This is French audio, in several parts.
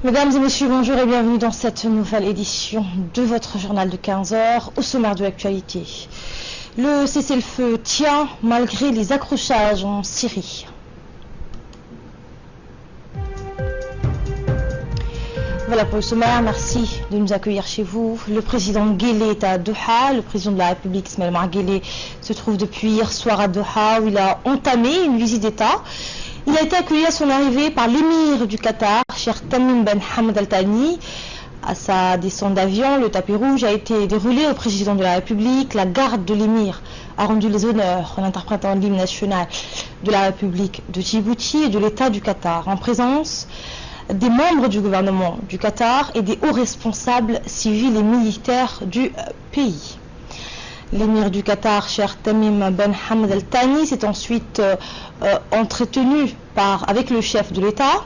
Mesdames et messieurs, bonjour et bienvenue dans cette nouvelle édition de votre journal de 15 heures. Au sommaire de l'actualité, le cessez-le-feu tient malgré les accrochages en Syrie. Voilà pour le sommaire, merci de nous accueillir chez vous. Le président Guelleh est à Doha. Le président de la République, Ismaël Omar Guelleh, se trouve depuis hier soir à Doha où il a entamé une visite d'État. Il a été accueilli à son arrivée par l'émir du Qatar, Cheikh Tamim Ben Hamad Al Thani. À sa descente d'avion, le tapis rouge a été déroulé au président de la République. La garde de l'émir a rendu les honneurs en interprétant l'hymne national de la République de Djibouti et de l'État du Qatar, en présence des membres du gouvernement du Qatar et des hauts responsables civils et militaires du pays. L'émir du Qatar, Cheikh Tamim Ben Hamad Al Thani, s'est ensuite entretenu avec le chef de l'État.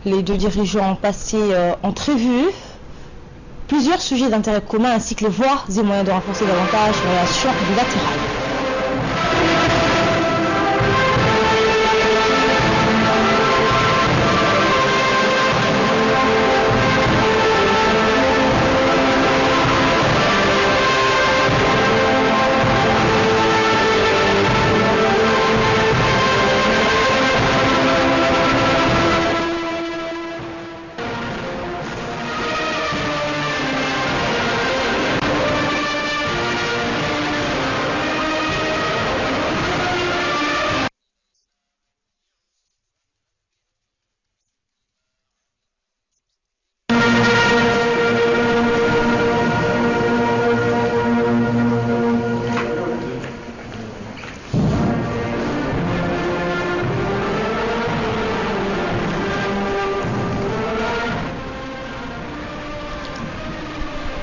Les deux dirigeants ont passé entrevue plusieurs sujets d'intérêt commun ainsi que les voies et moyens de renforcer davantage les relations bilatérales.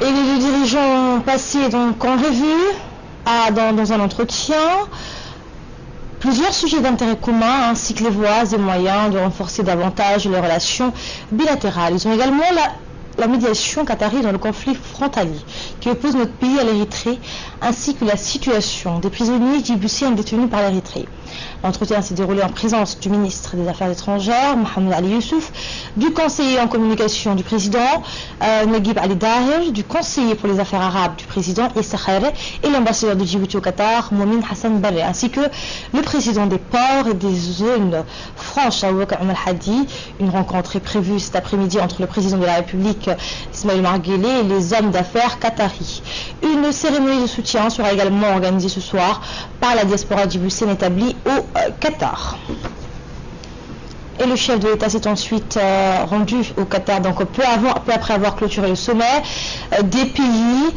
Et les deux dirigeants ont passé donc en revue dans un entretien plusieurs sujets d'intérêt commun ainsi que les voies et moyens de renforcer davantage les relations bilatérales. Ils ont également la médiation qatari dans le conflit frontalier qui oppose notre pays à l'Érythrée ainsi que la situation des prisonniers djiboutiens détenus par l'Érythrée. L'entretien s'est déroulé en présence du ministre des Affaires étrangères, Mohamed Ali Youssouf, du conseiller en communication du président, Naguib Ali Daher, du conseiller pour les affaires arabes du président, Issa Khairé, et l'ambassadeur de Djibouti au Qatar, Moumin Hassan Barre, ainsi que le président des ports et des zones franches, Aboubacar Omar Hadi. Une rencontre est prévue cet après-midi entre le président de la République, Ismaël Omar Guelleh, et les hommes d'affaires qataris. Une cérémonie de soutien sera également organisée ce soir par la diaspora djiboutienne établie au Qatar. Et le chef de l'État s'est ensuite rendu au Qatar, donc peu après avoir clôturé le sommet des pays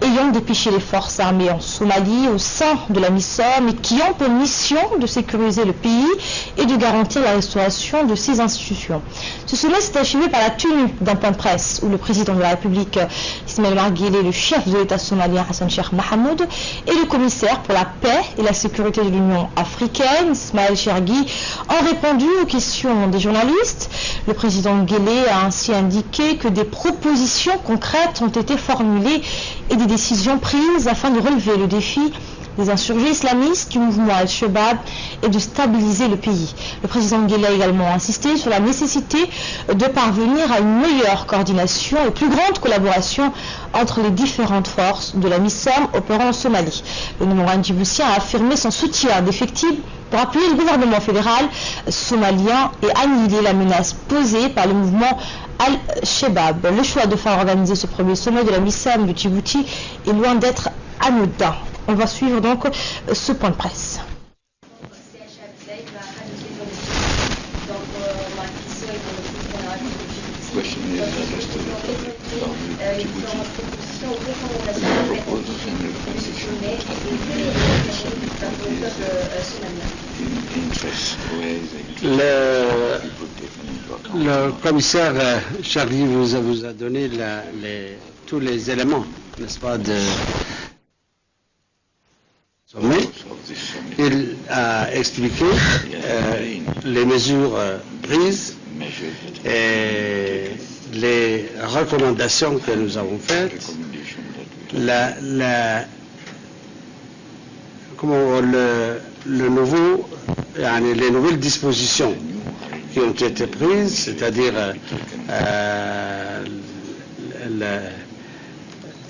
ayant dépêché les forces armées en Somalie au sein de la MISOM et qui ont pour mission de sécuriser le pays et de garantir la restauration de ses institutions. Ce sommet s'est achevé par la tenue d'un point de presse où le président de la République, Ismaël Omar Guelleh, le chef de l'État somalien, Hassan Sheikh Mohamud, et le commissaire pour la paix et la sécurité de l'Union africaine, Ismaël Chergui, ont répondu aux questions des journalistes. Le président Guelleh a ainsi indiqué que des propositions concrètes ont été formulées et des décisions prises afin de relever le défi des insurgés islamistes du mouvement Al-Shabaab et de stabiliser le pays. Le président Guelleh a également insisté sur la nécessité de parvenir à une meilleure coordination et plus grande collaboration entre les différentes forces de la MISOM opérant en Somalie. Le numéro 1 djiboutien a affirmé son soutien défectible pour appuyer le gouvernement fédéral somalien et annihiler la menace posée par le mouvement Al-Shabaab. Le choix de faire organiser ce premier sommet de la MISOM de Djibouti est loin d'être anodin. On va suivre donc ce point de presse. Le commissaire Charlie vous a donné tous les éléments, n'est-ce pas, de sommet. Il a expliqué les mesures prises et les recommandations que nous avons faites, les nouvelles dispositions qui ont été prises, c'est-à-dire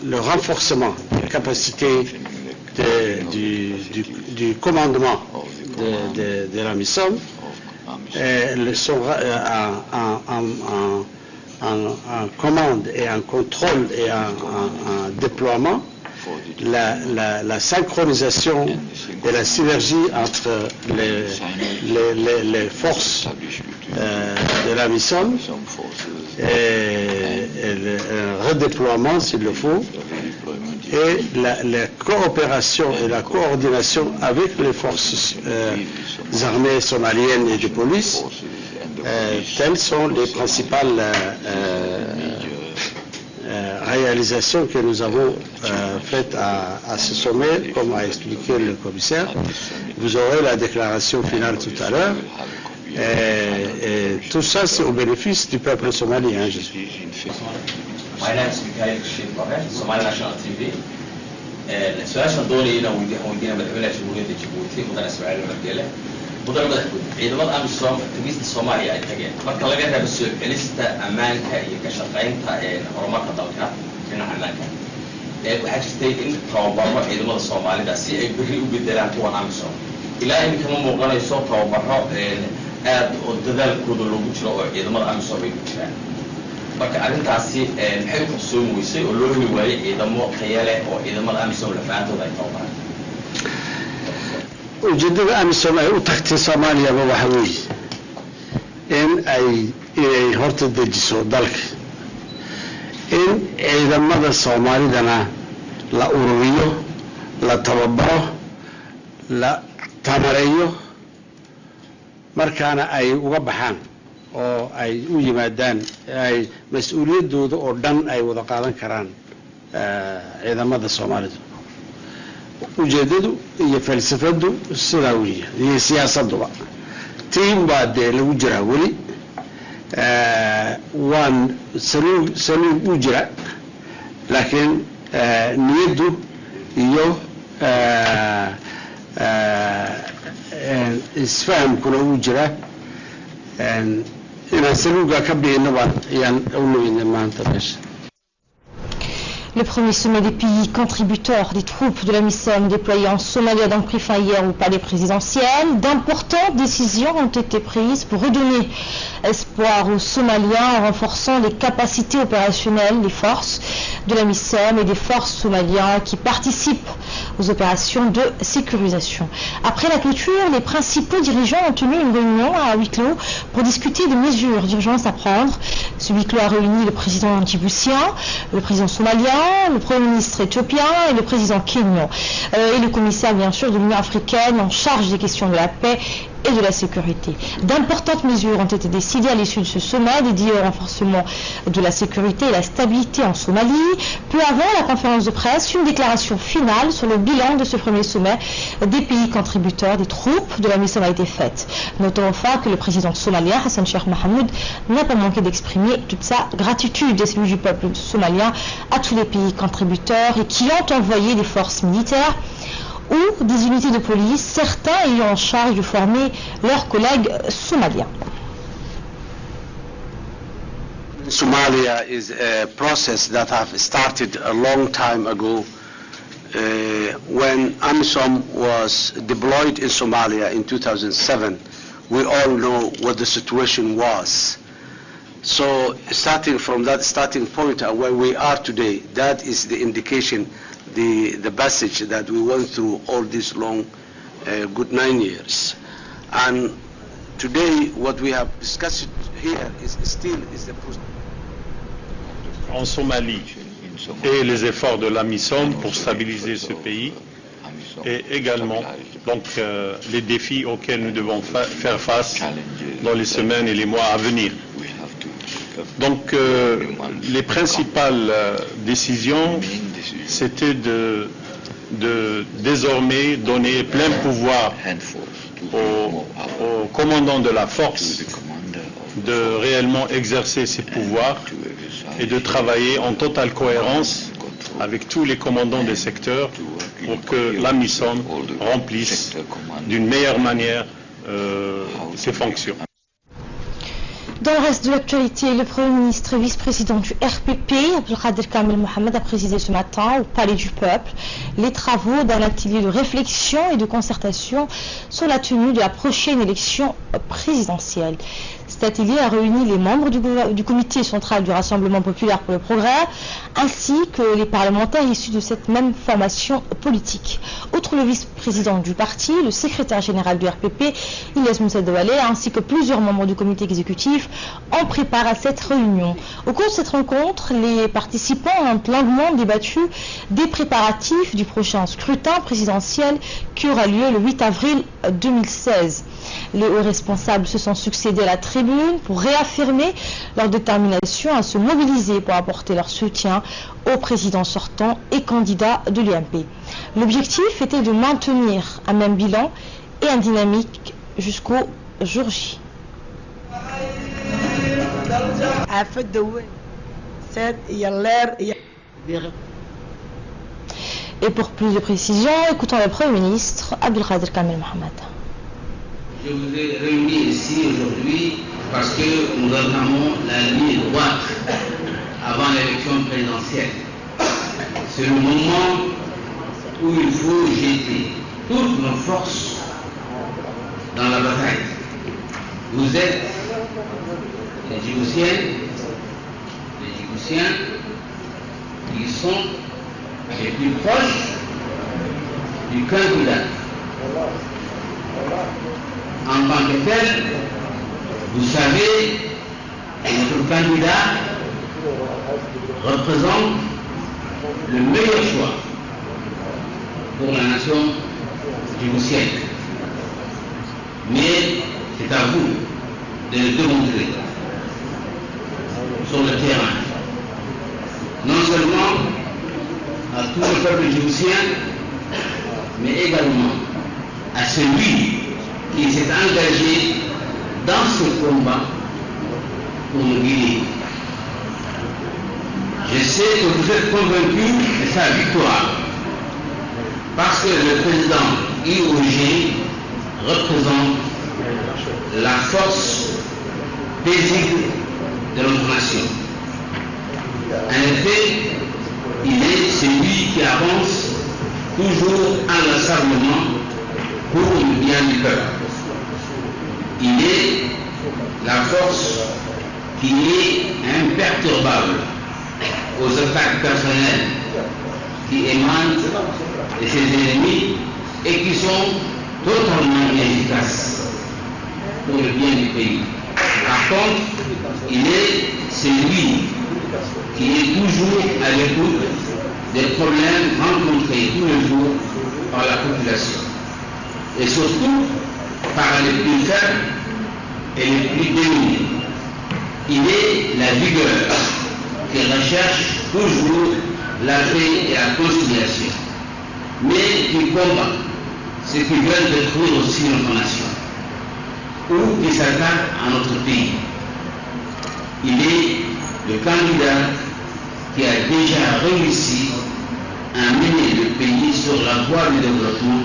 le renforcement des capacités du commandement de la MISOM, sont en commande et en contrôle et en déploiement, la synchronisation et la synergie entre les forces de la MISOM et le redéploiement s'il le faut, et la coopération et la coordination avec les forces armées somaliennes et de police, telles sont les principales réalisations que nous avons faites à ce sommet, comme a expliqué le commissaire. Vous aurez la déclaration finale tout à l'heure. Et tout ça, c'est au bénéfice du peuple somalien, j'espère. My name is Mikhail Shilbahe, Somali National TV. Su-aashan doonaya inaan weydiina madaxweynaha jamhuuriyadda Jabuuti mudane Ismaaciil Cumar Geele. Mudane madaxweyne, ciidamada AMISOM tagista Soomaaliya ay tageen. Marka laga reebo soo celista ammaanka iyo ka shaqaynta horumarka dalka dhinaca ammaanka. Waxaa jirtay in tababaro ciidamada Soomaalida si ay berri u bedelaan kuwan AMISOM. Ilaa iminka ma muuqanayso tababaro aad oo dadaalkooda loogu jiro oo ciidamada AMISOM ay ku jiraan. marka arrintaasi maxay ku soo muusay oo loo heli waayay ciidamo tayo leh oo ciidamada AMISOM la faahfaahintooda ay tababaraan. ujeedada AMISOM ay u tagtay Soomaaliya waxa weeye inay horta dejiso dalka, in ciidamada Soomaalidana la ururiyo, la tababaro, la tamareeyo, markaana ay uga baxaan oo ay u yimaadaan ay mas'uuliyadooda oo dhan ay wada qaadan karaan ciidamada Soomaalida. ujeedadu iyo falsafadu sidaa weeye, iyo siyaasaduba tiim baa dee lagu jiraa weli, waan saluug u jira, laakiin niyaddu iyo isfahamkuna u jira. inaan saluuga ka bixinaba ayaan u leeyahay maanta meesha. Le premier sommet des pays contributeurs des troupes de la MISOM déployées en Somalie a donc pris fin hier au palais présidentiel. D'importantes décisions ont été prises pour redonner espoir aux Somaliens en renforçant les capacités opérationnelles des forces de la MISOM et des forces somaliennes qui participent aux opérations de sécurisation. Après la clôture, les principaux dirigeants ont tenu une réunion à huis clos pour discuter des mesures d'urgence à prendre. Ce huis clos a réuni le président djiboutien, le président somalien, le Premier ministre éthiopien et le président kényan. Et le commissaire, bien sûr, de l'Union africaine en charge des questions de la paix et de la sécurité. D'importantes mesures ont été décidées à l'issue de ce sommet dédié au renforcement de la sécurité et la stabilité en Somalie. Peu avant la conférence de presse, une déclaration finale sur le bilan de ce premier sommet des pays contributeurs des troupes de la MISOM a été faite. Notons enfin que le président somalien, Hassan Sheikh Mohamud, n'a pas manqué d'exprimer toute sa gratitude et celui du peuple somalien à tous les pays contributeurs et qui ont envoyé des forces militaires ou des unités de police, certains ayant en charge de former leurs collègues somaliens. Somalia is a process that have started a long time ago when AMISOM was deployed in Somalia in 2007. We all know what the situation was. So starting from that starting point where we are today, that is the indication, the passage that we went through all these long, good 9 years. And today what we have discussed here is the process. En Somalie et les efforts de la MISOM pour stabiliser ce pays et également donc les défis auxquels nous devons faire face dans les semaines et les mois à venir. Donc les principales décisions, c'était de désormais donner plein pouvoir au commandant de la force de réellement exercer ses pouvoirs et de travailler en totale cohérence avec tous les commandants des secteurs pour que la MISOM remplisse d'une meilleure manière ses fonctions. Dans le reste de l'actualité, le Premier ministre et vice-président du RPP, Abdelkader Kamel Mohamed, a présidé ce matin au Palais du Peuple les travaux d'un atelier de réflexion et de concertation sur la tenue de la prochaine élection présidentielle. Cet atelier a réuni les membres du comité central du Rassemblement populaire pour le progrès, ainsi que les parlementaires issus de cette même formation politique. Outre le vice-président du parti, le secrétaire général du RPP, Ilyes Moussa Douale, ainsi que plusieurs membres du comité exécutif, en préparent à cette réunion. Au cours de cette rencontre, les participants ont longuement débattu des préparatifs du prochain scrutin présidentiel qui aura lieu le 8 avril 2016. Les hauts responsables se sont succédés à la tribune pour réaffirmer leur détermination à se mobiliser pour apporter leur soutien au président sortant et candidat de l'UMP. L'objectif était de maintenir un même bilan et un dynamique jusqu'au jour J. Et pour plus de précisions, écoutons le Premier ministre Abdelkader Kamel Mohamed. Je vous ai réunis ici aujourd'hui parce que nous entamons la ligne droite avant l'élection présidentielle. C'est le moment où il faut jeter toutes nos forces dans la bataille. Vous êtes les Djiboutiennes, les Djiboutiens qui sont les plus proches du candidat. En tant que tel, vous savez que notre candidat représente le meilleur choix pour la nation djiboutienne. Mais c'est à vous de le démontrer sur le terrain. Non seulement à tout le peuple djiboutien, mais également à celui qui s'est engagé dans ce combat pour nous guider. Je sais que vous êtes convaincus de sa victoire, parce que le président IOG représente la force paisible de notre nation. En effet, il est celui qui avance toujours inlassablement pour le bien du peuple. Il est la force qui est imperturbable aux attaques personnelles qui émanent de ses ennemis et qui sont totalement inefficaces pour le bien du pays. Par contre, il est celui qui est toujours à l'écoute des problèmes rencontrés tous les jours par la population, et surtout par les plus faibles et les plus démunis. Il est la vigueur qui recherche toujours la paix et la conciliation, mais qui combat ceux qui veulent détruire aussi notre nation ou qui s'attaquent à notre pays. Il est le candidat qui a déjà réussi à mener le pays sur la voie du développement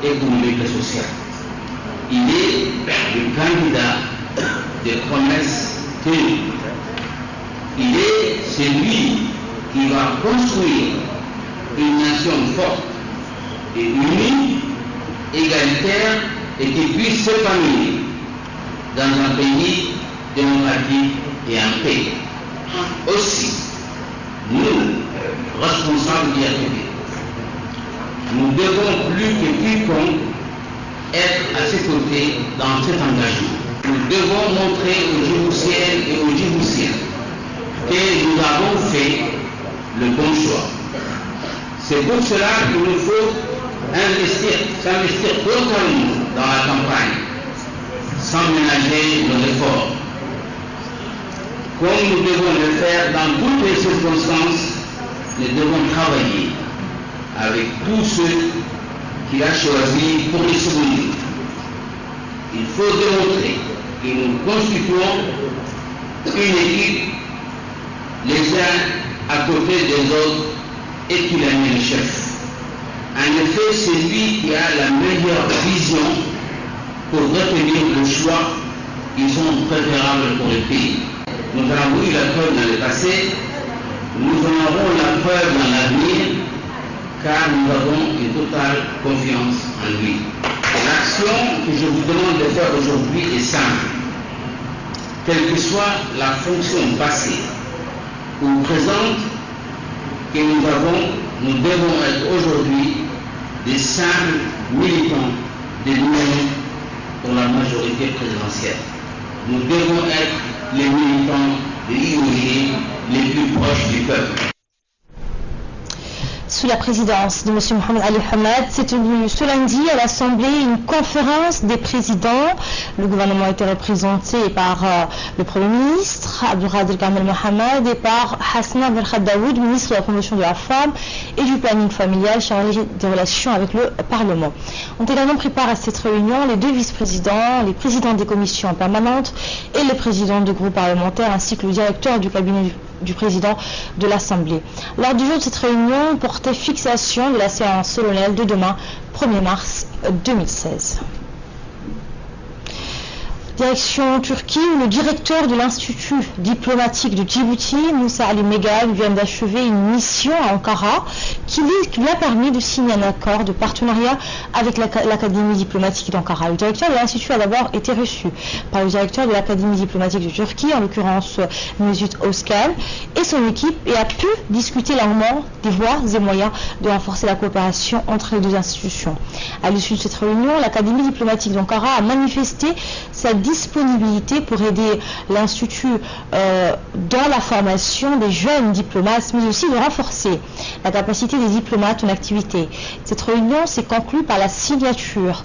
économique et social. Il est le candidat des promesses tenues. Il est celui qui va construire une nation forte et unie, égalitaire et qui puisse s'épanouir dans un pays démocratique et en paix. Aussi, nous, responsables du RPP, nous devons plus que quiconque être à ses côtés dans cet engagement. Nous devons montrer aux Djiboutiennes et aux Djiboutiens que nous avons fait le bon choix. C'est pour cela qu'il nous faut s'investir totalement dans la campagne, sans ménager nos efforts. Comme nous devons le faire dans toutes les circonstances, nous devons travailler avec tous ceux qu'il a choisis pour les seconder. Il faut démontrer que nous constituons une équipe, les uns à côté des autres, et qu'il a mis le chef. En effet, c'est lui qui a la meilleure vision pour retenir le choix ils sont préférables pour le pays. Nous avons eu la preuve dans le passé, nous en aurons la preuve dans l'avenir, car nous avons une totale confiance en lui. L'action que je vous demande de faire aujourd'hui est simple. Quelle que soit la fonction passée ou présente que nous avons, nous devons être aujourd'hui des simples militants de l'Union pour la majorité présidentielle. Nous devons être les militants de l'IOG les plus proches du peuple. Sous la présidence de M. Mohamed Ali Hamad, s'est tenue ce lundi à l'Assemblée une conférence des présidents. Le gouvernement a été représenté par le Premier ministre, Abdelkader Kamel Mohamed, et par Hasna Belkhadaoud, ministre de la Promotion de la Femme et du Planning familial, chargé des relations avec le Parlement. Ont également pris part à cette réunion les deux vice-présidents, les présidents des commissions permanentes et les présidents de groupes parlementaires, ainsi que le directeur du cabinet du président de l'Assemblée. L'ordre du jour de cette réunion portait fixation de la séance solennelle de demain, 1er mars 2016. Direction Turquie, où le directeur de l'Institut diplomatique de Djibouti, Moussa Ali Megal, vient d'achever une mission à Ankara qui lui a permis de signer un accord de partenariat avec l'Académie diplomatique d'Ankara. Le directeur de l'Institut a d'abord été reçu par le directeur de l'Académie diplomatique de Turquie, en l'occurrence Mesut Özkan, et son équipe, et a pu discuter longuement des voies et moyens de renforcer la coopération entre les deux institutions. À l'issue de cette réunion, l'Académie diplomatique d'Ankara a manifesté sa disponibilité pour aider l'Institut dans la formation des jeunes diplomates, mais aussi de renforcer la capacité des diplomates en activité. Cette réunion s'est conclue par la signature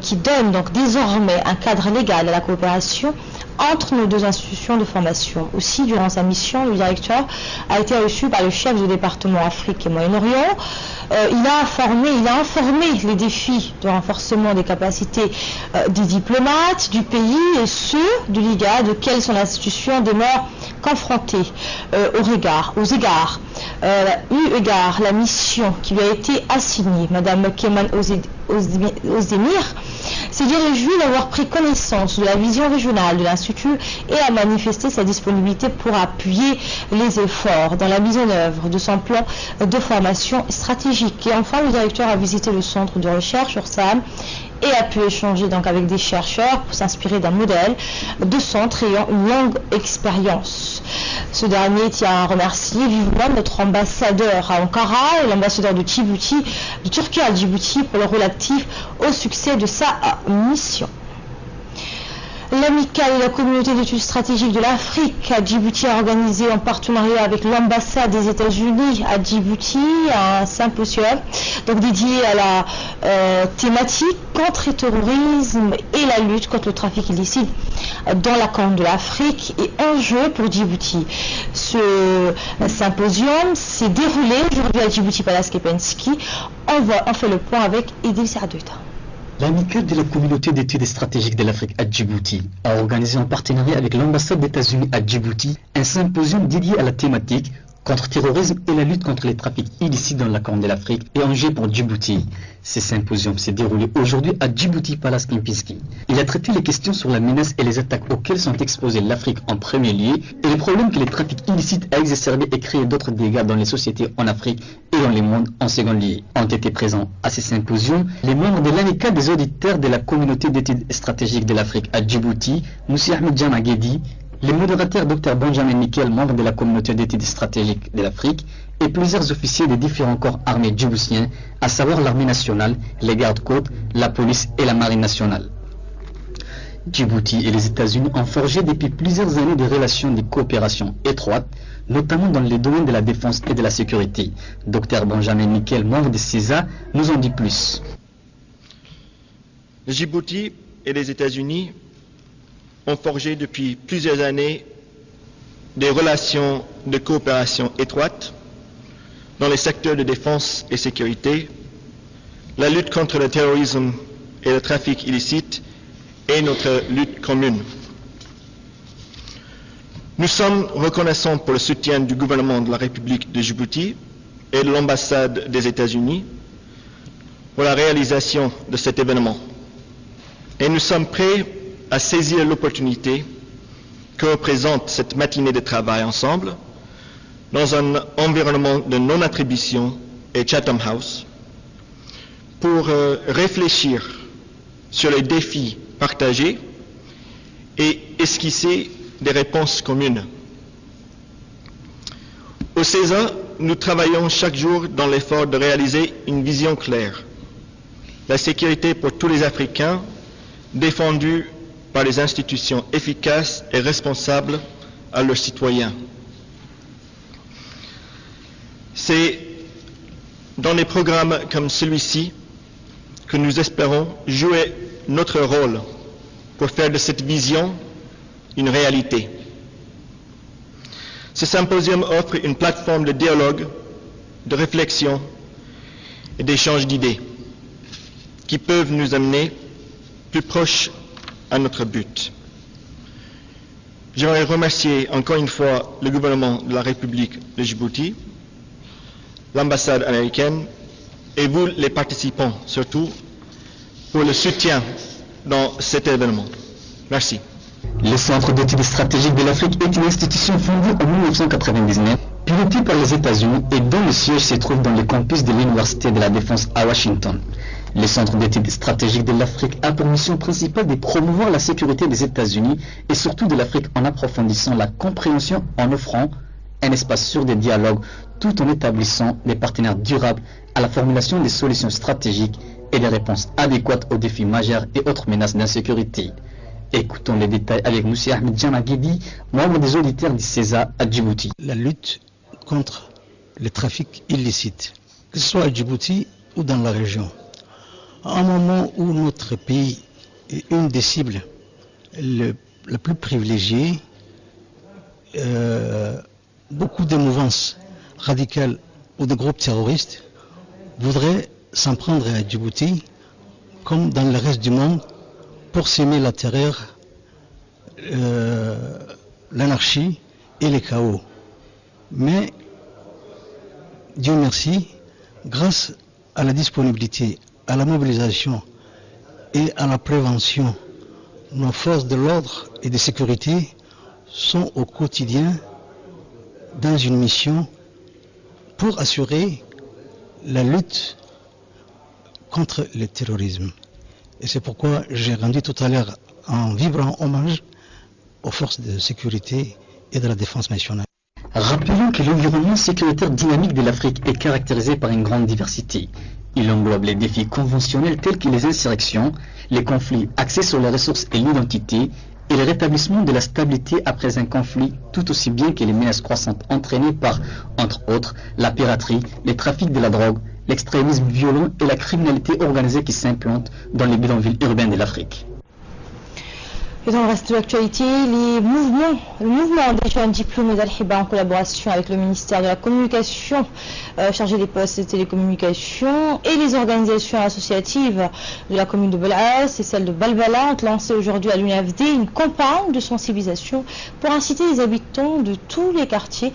qui donne donc désormais un cadre légal à la coopération entre nos deux institutions de formation. Aussi, durant sa mission, le directeur a été reçu par le chef du département Afrique et Moyen-Orient. Il a informé les défis de renforcement des capacités des diplomates du pays et ceux de l'IGAD, auxquels son institution demeure confrontée eu égard la mission qui lui a été assignée. Madame Kemal Özdemir s'est dit réjouie d'avoir pris connaissance de la vision régionale de l'Institut et a manifesté sa disponibilité pour appuyer les efforts dans la mise en œuvre de son plan de formation stratégique. Et enfin, le directeur a visité le centre de recherche Ursam et a pu échanger donc avec des chercheurs pour s'inspirer d'un modèle de centre ayant une longue expérience. Ce dernier tient à remercier vivement notre ambassadeur à Ankara et l'ambassadeur de Turquie à Djibouti pour le rôle actif au succès de sa mission. L'amicale de la communauté d'études stratégiques de l'Afrique à Djibouti a organisé en partenariat avec l'ambassade des États-Unis à Djibouti un symposium donc dédié à la thématique contre le terrorisme et la lutte contre le trafic illicite dans la Corne de l'Afrique et enjeu pour Djibouti. Ce symposium s'est déroulé aujourd'hui à Djibouti Palace Kepensky. On fait le point avec Idil Saadouta. L'amicale de la communauté d'études stratégiques de l'Afrique à Djibouti a organisé en partenariat avec l'ambassade des États-Unis à Djibouti un symposium dédié à la thématique contre-terrorisme et la lutte contre les trafics illicites dans la Corne de l'Afrique et enjeux pour Djibouti. Ce symposium s'est déroulé aujourd'hui à Djibouti Palace Kempinski. Il a traité les questions sur la menace et les attaques auxquelles sont exposées l'Afrique en premier lieu et les problèmes que les trafics illicites a exacerbés et créé d'autres dégâts dans les sociétés en Afrique et dans le monde en second lieu. Ont été présents à ce symposium les membres de l'amicale des auditeurs de la communauté d'études stratégiques de l'Afrique à Djibouti, M. Ahmed Djamagedi, les modérateurs Dr Benjamin Mikel, membre de la communauté d'études stratégiques de l'Afrique, et plusieurs officiers des différents corps armés djiboutiens, à savoir l'armée nationale, les gardes-côtes, la police et la marine nationale. Djibouti et les États-Unis ont forgé depuis plusieurs années des relations de coopération étroites, notamment dans les domaines de la défense et de la sécurité. Dr Benjamin Mikel, membre de CESA, nous en dit plus. Le Djibouti et les États-Unis ont forgé depuis plusieurs années des relations de coopération étroites dans les secteurs de défense et sécurité, la lutte contre le terrorisme et le trafic illicite et notre lutte commune. Nous sommes reconnaissants pour le soutien du gouvernement de la République de Djibouti et de l'ambassade des États-Unis pour la réalisation de cet événement. Et nous sommes prêts à saisir l'opportunité que représente cette matinée de travail ensemble dans un environnement de non-attribution et Chatham House pour réfléchir sur les défis partagés et esquisser des réponses communes. Au CESA, nous travaillons chaque jour dans l'effort de réaliser une vision claire. La sécurité pour tous les Africains, défendue par des institutions efficaces et responsables à leurs citoyens. C'est dans des programmes comme celui-ci que nous espérons jouer notre rôle pour faire de cette vision une réalité. Ce symposium offre une plateforme de dialogue, de réflexion et d'échange d'idées qui peuvent nous amener plus proches à notre but. J'aimerais remercier encore une fois le gouvernement de la République de Djibouti, l'ambassade américaine et vous les participants surtout pour le soutien dans cet événement. Merci. Le Centre d'études stratégiques de l'Afrique est une institution fondée en 1999, pilotée par les États-Unis et dont le siège se trouve dans le campus de l'Université de la Défense à Washington. Le Centre d'études stratégiques de l'Afrique a pour mission principale de promouvoir la sécurité des États-Unis et surtout de l'Afrique en approfondissant la compréhension en offrant un espace sûr de dialogue tout en établissant des partenaires durables à la formulation des solutions stratégiques et des réponses adéquates aux défis majeurs et autres menaces d'insécurité. Écoutons les détails avec M. Ahmed Djamagidi, membre des auditeurs du CESA à Djibouti. La lutte contre le trafic illicite, que ce soit à Djibouti ou dans la région. À un moment où notre pays est une des cibles la plus privilégiée, beaucoup de mouvances radicales ou de groupes terroristes voudraient s'en prendre à Djibouti, comme dans le reste du monde, pour s'aimer la terreur, l'anarchie et les chaos. Mais, Dieu merci, grâce à la disponibilité, à la mobilisation et à la prévention, nos forces de l'ordre et de sécurité sont au quotidien dans une mission pour assurer la lutte contre le terrorisme. Et c'est pourquoi j'ai rendu tout à l'heure un vibrant hommage aux forces de sécurité et de la défense nationale. Rappelons que l'environnement sécuritaire dynamique de l'Afrique est caractérisé par une grande diversité. Il englobe les défis conventionnels tels que les insurrections, les conflits axés sur les ressources et l'identité, et le rétablissement de la stabilité après un conflit, tout aussi bien que les menaces croissantes entraînées par, entre autres, la piraterie, les trafics de la drogue, l'extrémisme violent et la criminalité organisée qui s'implante dans les bidonvilles urbains de l'Afrique. Et dans le reste de l'actualité, le mouvement des jeunes diplômés d'Al-Hiba en collaboration avec le ministère de la Communication, chargé des postes et des télécommunications, et les organisations associatives de la commune de Bel'as et celle de Balbala ont lancé aujourd'hui à l'UNFD une campagne de sensibilisation pour inciter les habitants de tous les quartiers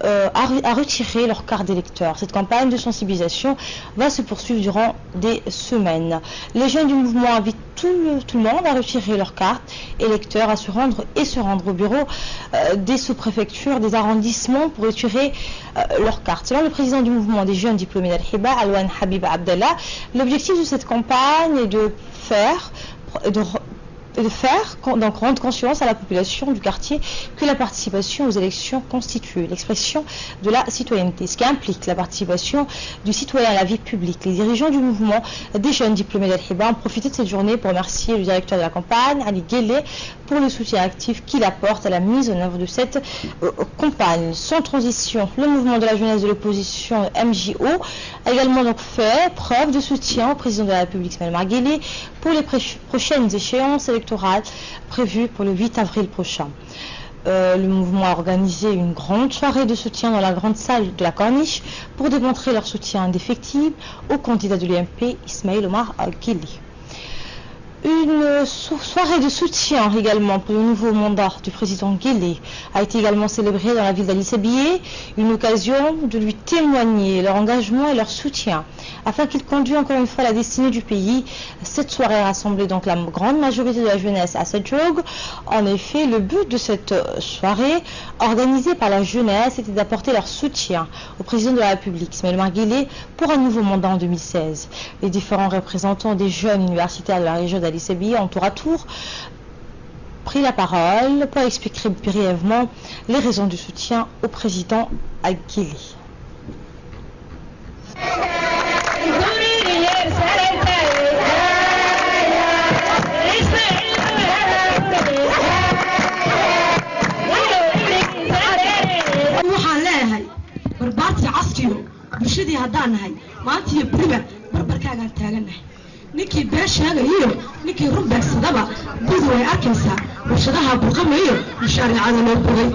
à retirer leur carte d'électeur. Cette campagne de sensibilisation va se poursuivre durant des semaines. Les jeunes du mouvement invitent tout le monde à retirer leur carte électeurs, à se rendre au bureau des sous-préfectures, des arrondissements pour retirer leur carte. Selon le président du mouvement des jeunes diplômés d'Al-Hiba, Alwan Habib Abdallah, l'objectif de cette campagne est de donc rendre conscience à la population du quartier que la participation aux élections constitue l'expression de la citoyenneté, ce qui implique la participation du citoyen à la vie publique. Les dirigeants du mouvement des jeunes diplômés d'Al-Hiba ont profité de cette journée pour remercier le directeur de la campagne, Ali Guélé, pour le soutien actif qu'il apporte à la mise en œuvre de cette campagne. Sans transition, le mouvement de la jeunesse de l'opposition MJO a également donc fait preuve de soutien au président de la République, Ismaël Omar Guelleh, pour les prochaines échéances électorales prévues pour le 8 avril prochain. Le mouvement a organisé une grande soirée de soutien dans la grande salle de la Corniche pour démontrer leur soutien indéfectible au candidat de l'UMP, Ismaël Omar Guelleh. Une soirée de soutien également pour le nouveau mandat du président Guelleh a été également célébrée dans la ville d'Addis Abeba, une occasion de lui témoigner leur engagement et leur soutien afin qu'il conduise encore une fois la destinée du pays. Cette soirée a rassemblé donc la grande majorité de la jeunesse à Sedjog. En effet, le but de cette soirée organisée par la jeunesse était d'apporter leur soutien au président de la République, Ismaël Omar Guelleh, pour un nouveau mandat en 2016. Les différents représentants des jeunes universitaires de la région d'Addis Abeba ont tour à tour pris la parole pour expliquer brièvement les raisons du soutien au président Guelleh. bulshadii haddaan nahay maanta iyo beriba barbarkaagaan taagannahay ninkii been sheegayiyo ninkii run beegsadaba budi way arkaysaa bulshadaha burqamayo mashaariicada loo bogay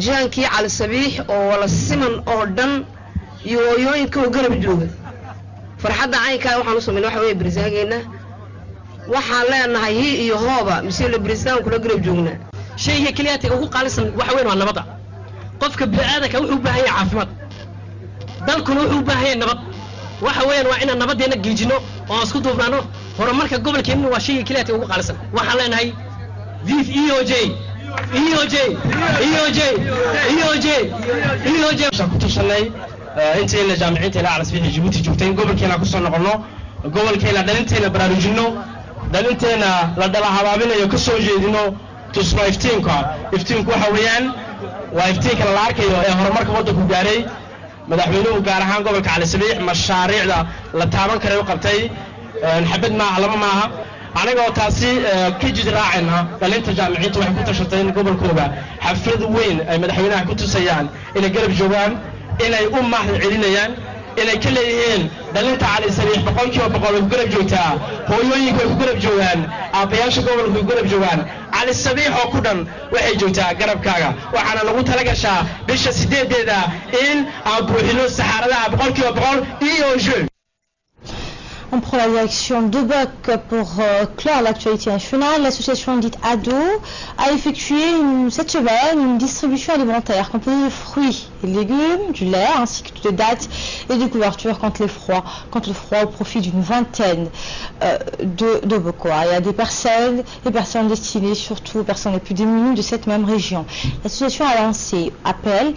jaankii cali sabiix oo wala siman oo dhan iyo hooyooyinka oo garab jooga farxadda caynkaa waxaan u samaynay waxa weeye barisaangeena waxaan leenahay hi iyo hooba mise la barisaan kula garab joognaa shayga kaliya ugu qaalisan waxa weyn waa nabadda qofka bini'aadanka wuxuu u baahan yahay caafimaad dalkuna wuxuu u baahan yahay nabad waxa weeyaan waa inaan nabadeena giijino oo isku duubnaano horumarka gobolkeena waa shayga kaliya ugu qaalisan waxaan leenahay vive EOJ EOJ EOJ EOJ EOJ ku tushanay inteena jaamiciinta ilaa Cali Djibouti joogteen gobolkeena ku soo noqono gobolkeena dhalinteena baraarujino dhalinteena la dhala habaabinayo ka soo jeedino tusno iftiinka waxa weeyaan waa iftiinka la arkayo ee horumarka waddanku gaaray madaxweynuhu gaar ahaan gobolka Cali Sabiix mashaariicda la taaban karay u qabtay xabad maaha laba maaha anaga oo taasi ka jid raacayna dhalinta jaamiciinta waxay ku tashatay in gobolkooda xaflad weyn ay madaxweynaha ku tusayaan inay garab joogaan inay u mahad celinayaan inay ka leeyihiin dhalinta Cali Sabiix boqolkiiba boqol ay ku garab joogtaa hooyooyinka ay ku garab joogaan aabayaasha gobolka ay ku garab joogaan Cali Sabiix oo ku dhan waxay joogtaa garabkaaga waxaana lagu talagashaa bisha 8deeda in aan buuxino saxaradaha boqolkiiba boqol iyo jeu. On prend la direction de Boc pour clore l'actualité nationale. L'association dite ADO a effectué cette semaine une distribution alimentaire composée de fruits et légumes, du lait ainsi que de dattes et de couvertures contre le froid au profit d'une vingtaine de Bocois. Il y a des personnes destinées surtout aux personnes les plus démunies de cette même région. L'association a lancé appel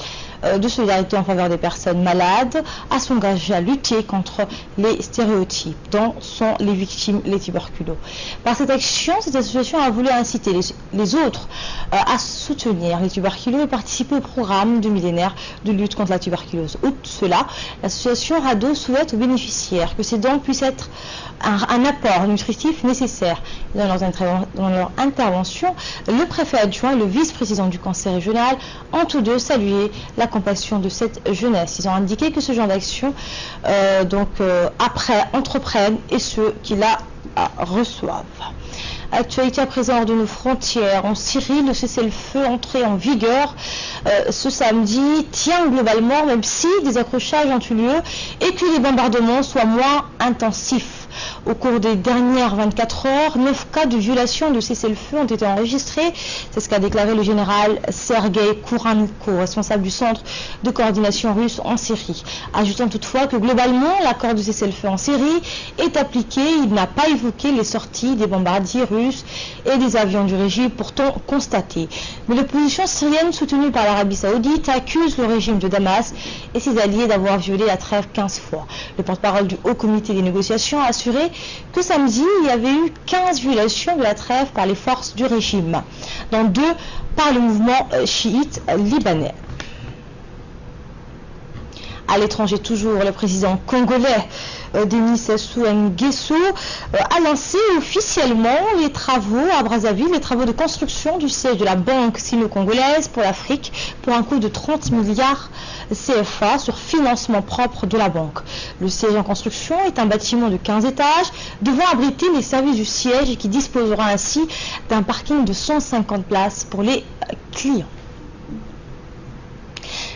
de solidarité en faveur des personnes malades à s'engager à lutter contre les stéréotypes dont sont les victimes les tuberculeux. Par cette action, cette association a voulu inciter les autres à soutenir les tuberculeux et participer au programme du millénaire de lutte contre la tuberculose. Outre cela, l'association RADO souhaite aux bénéficiaires que ces dons puissent être un apport nutritif nécessaire. Dans leur intervention, le préfet adjoint et le vice-président du conseil régional ont tous deux salué la compassion de cette jeunesse. Ils ont indiqué que ce genre d'action après entreprennent et ceux qui la reçoivent. Actualité à présent hors de nos frontières. En Syrie, le cessez-le-feu entré en vigueur ce samedi tient globalement, même si des accrochages ont eu lieu et que les bombardements soient moins intensifs. Au cours des dernières 24 heures, 9 cas de violation de cessez-le-feu ont été enregistrés. C'est ce qu'a déclaré le général Sergei Kouranko, responsable du centre de coordination russe en Syrie. Ajoutant toutefois que globalement, l'accord de cessez-le-feu en Syrie est appliqué. Il n'a pas évoqué les sorties des bombardiers russes et des avions du régime pourtant constatés. Mais l'opposition syrienne soutenue par l'Arabie Saoudite accuse le régime de Damas et ses alliés d'avoir violé la trêve 15 fois. Le porte-parole du Haut Comité des négociations a assuré que samedi, il y avait eu 15 violations de la trêve par les forces du régime, dont 2 par le mouvement chiite libanais. À l'étranger toujours, le président congolais Denis Sassou Nguesso a lancé officiellement les travaux à Brazzaville, les travaux de construction du siège de la banque sino-congolaise pour l'Afrique pour un coût de 30 milliards CFA sur financement propre de la banque. Le siège en construction est un bâtiment de 15 étages devant abriter les services du siège et qui disposera ainsi d'un parking de 150 places pour les clients.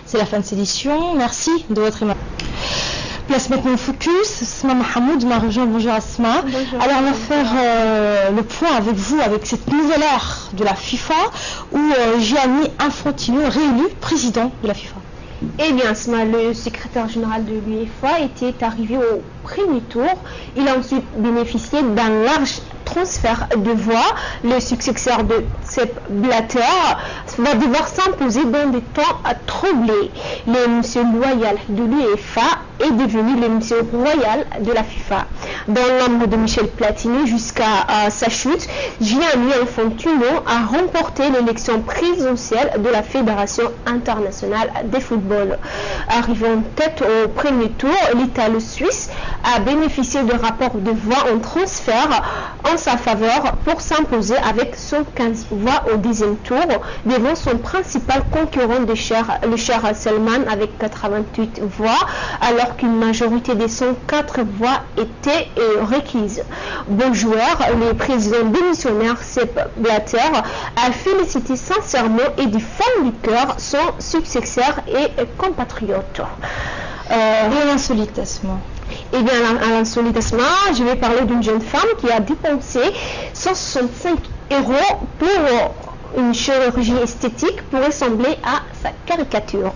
C'est la fin de cette édition. Merci de votre image. Place maintenant au focus. Asma Mahamoud m'a rejoint. Bonjour Asma. Bonjour. Alors on va faire le point avec vous, avec cette nouvelle ère de la FIFA où Gianni Infantino est réélu président de la FIFA. Eh bien, Asma, le secrétaire général de l'UEFA était arrivé au premier tour. Il a ensuite bénéficié d'un large transfert de voix. Le successeur de Sepp Blatter va devoir s'imposer dans des temps troublés. Le monsieur loyal de l'UEFA est devenu le monsieur royal de la FIFA. Dans l'ombre de Michel Platini jusqu'à sa chute, Gianni Infantino a remporté l'élection présidentielle de la Fédération internationale de football. Arrivé en tête au premier tour, l'Italo-Suisse a bénéficié de rapports de voix en transfert en sa faveur pour s'imposer avec 115 voix au deuxième tour devant son principal concurrent le cher Salman avec 88 voix alors qu'une majorité des 104 voix était requise. Bon joueur, le président démissionnaire Sepp Blatter a félicité sincèrement et du fond du cœur son successeur et compatriote. Et l'insolite Asma. Eh bien, à l'insolite Asma, je vais parler d'une jeune femme qui a dépensé 165 € pour une chirurgie esthétique pour ressembler à sa caricature.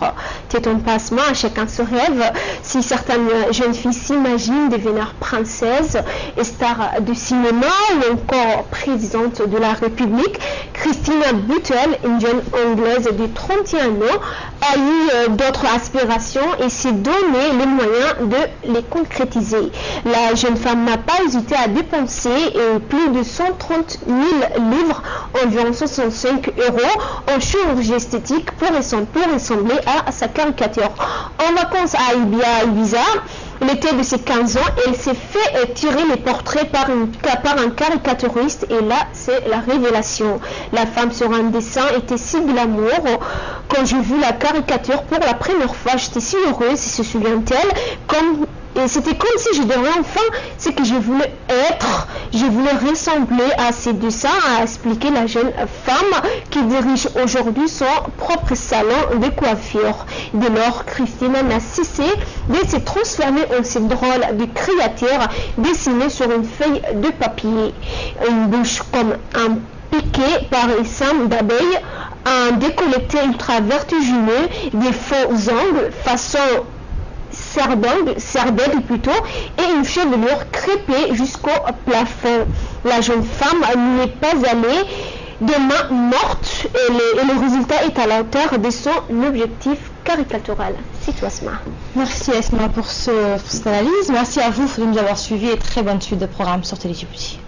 T'es-on pas Asma, à chacun se rêve. Si certaines jeunes filles s'imaginent devenir princesses et stars de cinéma ou encore présidente de la République, Christina Buttel, une jeune anglaise de 31 ans, a eu d'autres aspirations et s'est donné les moyens de les concrétiser. La jeune femme n'a pas hésité à dépenser plus de 130 000 livres, environ 65 € en chirurgie esthétique pour ressembler à sa caricature. En vacances à Ibiza, l'été de ses 15 ans, elle s'est fait tirer les portraits par un caricaturiste et là, c'est la révélation. La femme sur un dessin était si glamour. Quand j'ai vu la caricature pour la première fois, j'étais si heureuse, se souvient-elle, et c'était comme si je devenais enfin ce que je voulais être. Je voulais ressembler à ces dessins, a expliqué la jeune femme qui dirige aujourd'hui son propre salon de coiffure. Dès lors, Christina n'a cessé de se transformer en cette drôle de créature dessinée sur une feuille de papier. Une bouche comme un piqué par les seins d'abeille, un décolleté ultra vertigineux, des faux ongles façon sardelle plutôt, et une chevelure crêpée jusqu'au plafond. La jeune femme n'y est pas allée de main morte et le résultat est à la hauteur de son objectif caricatural. C'est toi Asma. Merci Asma pour cette analyse. Merci à vous de nous avoir suivis et très bonne suite de programme sur Télé Djibouti.